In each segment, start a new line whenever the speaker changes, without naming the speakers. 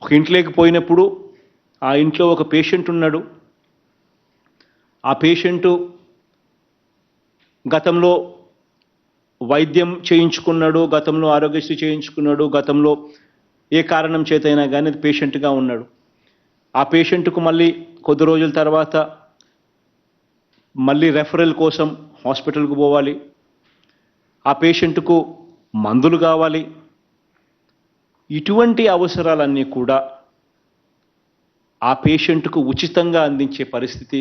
ఒక ఇంట్లోకి పోయినప్పుడు ఆ ఇంట్లో ఒక పేషెంట్ ఉన్నాడు. ఆ పేషెంటు గతంలో వైద్యం చేయించుకున్నాడు, గతంలో ఆరోగ్యశ్రీ చేయించుకున్నాడు, గతంలో ఏ కారణం చేతైనా కానీ పేషెంట్గా ఉన్నాడు. ఆ పేషెంట్కు మళ్ళీ కొద్ది రోజుల తర్వాత మళ్ళీ రెఫరల్ కోసం హాస్పిటల్కు పోవాలి. ఆ పేషెంట్కు మందులు కావాలి. ఇటువంటి అవసరాలన్నీ కూడా ఆ పేషెంట్కు ఉచితంగా అందించే పరిస్థితి,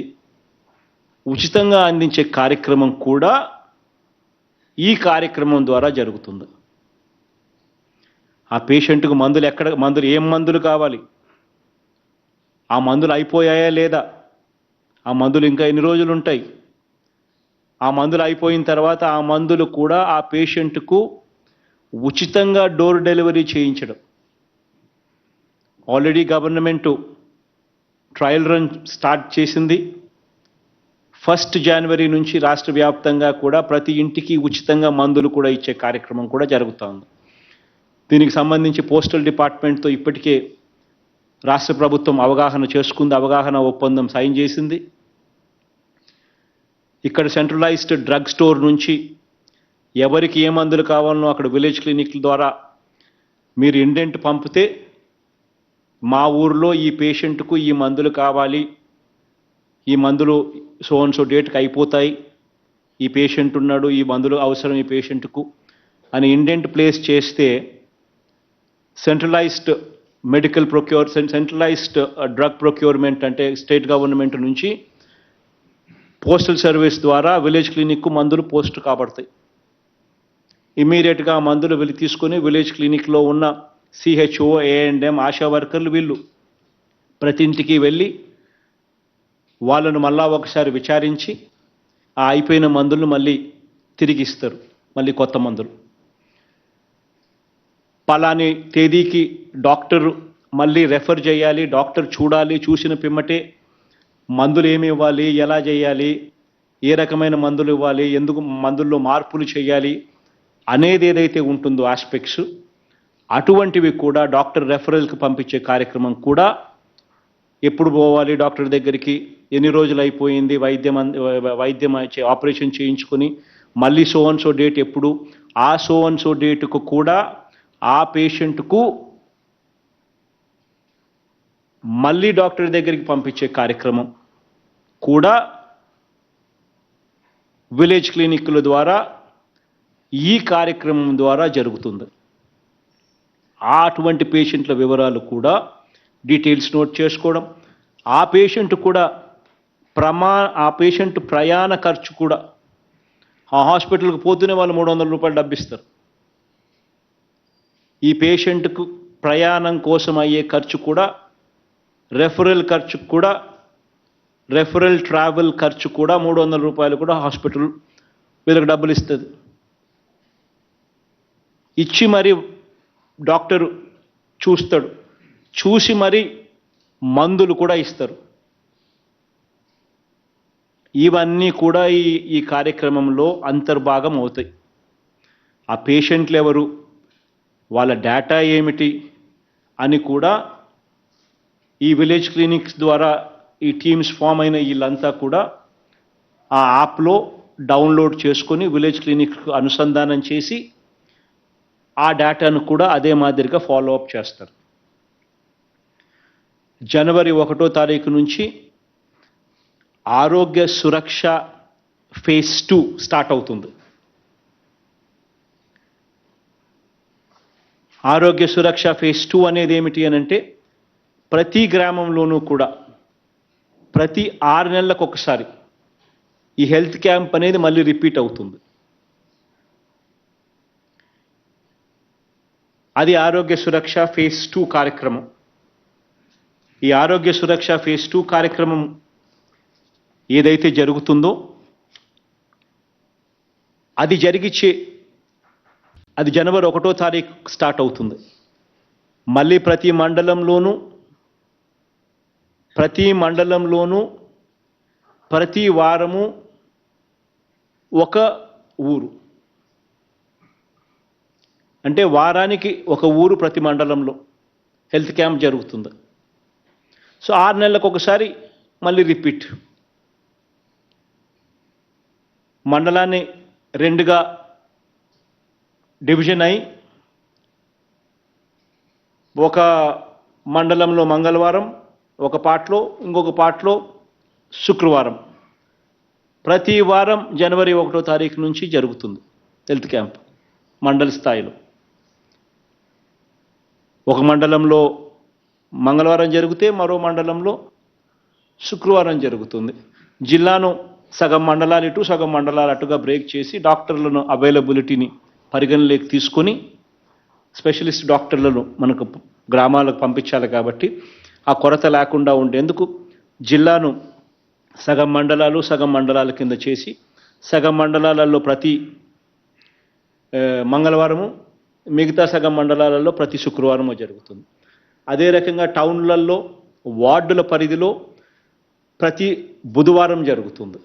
ఉచితంగా అందించే కార్యక్రమం కూడా ఈ కార్యక్రమం ద్వారా జరుగుతుంది. ఆ పేషెంట్కు ఏం మందులు కావాలి, ఆ మందులు అయిపోయాయా లేదా, ఆ మందులు ఇంకా ఎన్ని రోజులు ఉంటాయి, ఆ మందులు అయిపోయిన తర్వాత ఆ మందులు కూడా ఆ పేషెంట్కు ఉచితంగా డోర్ డెలివరీ చేయించడం. Already government trial run start చేసింది. 1 జనవరి నుంచి రాష్ట్ర వ్యాప్తంగా కూడా ప్రతి ఇంటికి ఉచితంగా మందులు కూడా ఇచ్చే కార్యక్రమం కూడా జరుగుతోంది. దీనికి సంబంధించి పోస్టల్ డిపార్ట్మెంట్తో ఇప్పటికే రాష్ట్ర ప్రభుత్వం అవగాహన చేసుకుంది, అవగాహన ఒప్పందం సైన్ చేసింది. ఇక్కడ సెంట్రలైజ్డ్ డ్రగ్ స్టోర్ నుంచి ఎవరికి ఏ మందులు కావాలనో అక్కడ విలేజ్ క్లినిక్ల ద్వారా మీరు ఇండెంట్ పంపితే మా ఊర్లో ఈ పేషెంట్కు ఈ మందులు కావాలి, ఈ మందులు సో అండ్ సో డేట్కి అయిపోతాయి, ఈ పేషెంట్ ఉన్నాడు, ఈ మందులు అవసరం ఈ పేషెంట్కు అని ఇండెంట్ ప్లేస్ చేస్తే సెంట్రలైజ్డ్ డ్రగ్ ప్రొక్యూర్మెంట్ అంటే స్టేట్ గవర్నమెంట్ నుంచి పోస్టల్ సర్వీస్ ద్వారా విలేజ్ క్లినిక్కు మందులు పోస్ట్ కాబడతాయి. ఇమీడియట్గా ఆ మందులు వెళ్ళి తీసుకొని విలేజ్ క్లినిక్లో ఉన్న సిహెచ్ఓ, ఏఎండ్ఎం, ఆశా వర్కర్లు వీళ్ళు ప్రతి ఇంటికి వెళ్ళి వాళ్ళను మళ్ళా ఒకసారి విచారించి ఆ అయిపోయిన మందులను మళ్ళీ తిరిగి ఇస్తారు, మళ్ళీ కొత్త మందులు. పలాని తేదీకి డాక్టర్ మళ్ళీ రెఫర్ చేయాలి, డాక్టర్ చూడాలి, చూసిన పిమ్మటే మందులు ఏమి ఇవ్వాలి, ఎలా చేయాలి, ఏ రకమైన మందులు ఇవ్వాలి, ఎందుకు మందుల్లో మార్పులు చేయాలి అనేది ఏదైతే ఉంటుందో ఆస్పెక్ట్స్, అటువంటివి కూడా డాక్టర్ రెఫరల్కి పంపించే కార్యక్రమం కూడా ఎప్పుడు పోవాలి డాక్టర్ దగ్గరికి, ఎన్ని రోజులు అయిపోయింది వైద్యం ఆపరేషన్ చేయించుకొని మళ్ళీ సో అండ్ సో డేట్ ఎప్పుడు, ఆ సో అండ్ సో డేటుకు కూడా ఆ పేషెంట్కు మళ్ళీ డాక్టర్ దగ్గరికి పంపించే కార్యక్రమం కూడా విలేజ్ క్లినిక్ల ద్వారా ఈ కార్యక్రమం ద్వారా జరుగుతుంది. అటువంటి పేషెంట్ల వివరాలు కూడా డీటెయిల్స్ నోట్ చేసుకోవడం, ఆ పేషెంట్ కూడా ఆ పేషెంట్ ప్రయాణ ఖర్చు కూడా, ఆ హాస్పిటల్కి పోతూనే వాళ్ళు 300 రూపాయలు డబ్బిస్తారు. ఈ పేషెంట్కు ప్రయాణం కోసం అయ్యే ఖర్చు కూడా, రెఫరల్ ఖర్చు కూడా, రెఫరల్ ట్రావెల్ ఖర్చు కూడా 300 రూపాయలు కూడా హాస్పిటల్ వీళ్ళకి డబ్బులు ఇస్తుంది. ఇచ్చి మరి డాక్టర్ చూస్తాడు, చూసి మరి మందులు కూడా ఇస్తారు. ఇవన్నీ కూడా ఈ కార్యక్రమంలో అంతర్భాగం అవుతాయి. ఆ పేషెంట్లు ఎవరు, వాళ్ళ డేటా ఏమిటి అని కూడా ఈ విలేజ్ క్లినిక్స్ ద్వారా ఈ టీమ్స్ ఫామ్ అయిన వీళ్ళంతా కూడా ఆ యాప్లో డౌన్లోడ్ చేసుకొని విలేజ్ క్లినిక్కు అనుసంధానం చేసి ఆ డేటాను కూడా అదే మాదిరిగా ఫాలో అప్ చేస్తారు. జనవరి 1వ తారీఖు నుంచి ఆరోగ్య సురక్ష ఫేజ్ 2 స్టార్ట్ అవుతుంది. ఆరోగ్య సురక్ష ఫేజ్ 2 అనేది ఏమిటి అనంటే, ప్రతి గ్రామంలోనూ కూడా ప్రతి 6 నెలలకు ఒకసారి ఈ హెల్త్ క్యాంప్ అనేది మళ్ళీ రిపీట్ అవుతుంది. అది ఆరోగ్య సురక్ష ఫేజ్ 2 కార్యక్రమం. ఈ ఆరోగ్య సురక్ష ఫేజ్ 2 కార్యక్రమం ఏదైతే జరుగుతుందో అది జనవరి 1వ తారీఖు స్టార్ట్ అవుతుంది. మళ్ళీ ప్రతి మండలంలోనూ ప్రతి వారము ఒక ఊరు, అంటే వారానికి ఒక ఊరు ప్రతి మండలంలో హెల్త్ క్యాంప్ జరుగుతుంది. సో 6 నెలలకు ఒకసారి మళ్ళీ రిపీట్. మండలాన్ని 2గా డివిజన్ అయి ఒక మండలంలో మంగళవారం ఒక పార్ట్లో, ఇంకొక పార్ట్లో శుక్రవారం. ప్రతి వారం జనవరి 1వ తారీఖు నుంచి జరుగుతుంది హెల్త్ క్యాంప్ మండల స్థాయిలో. ఒక మండలంలో మంగళవారం జరిగితే మరో మండలంలో శుక్రవారం జరుగుతుంది. జిల్లాను సగం మండలాలు ఇటు సగం మండలాలు అటుగా బ్రేక్ చేసి డాక్టర్లను అవైలబిలిటీని పరిగణలోకి తీసుకొని స్పెషలిస్ట్ డాక్టర్లను మనకు గ్రామాలకు పంపించాలి కాబట్టి ఆ కొరత లేకుండా ఉండేందుకు జిల్లాను సగం మండలాల కింద చేసి సగం మండలాలలో ప్రతి మంగళవారము, మిగతా సగం మండలాలలో ప్రతి శుక్రవారము జరుగుతుంది. అదే రకంగా టౌన్లలో వార్డుల పరిధిలో ప్రతి బుధవారం జరుగుతుంది.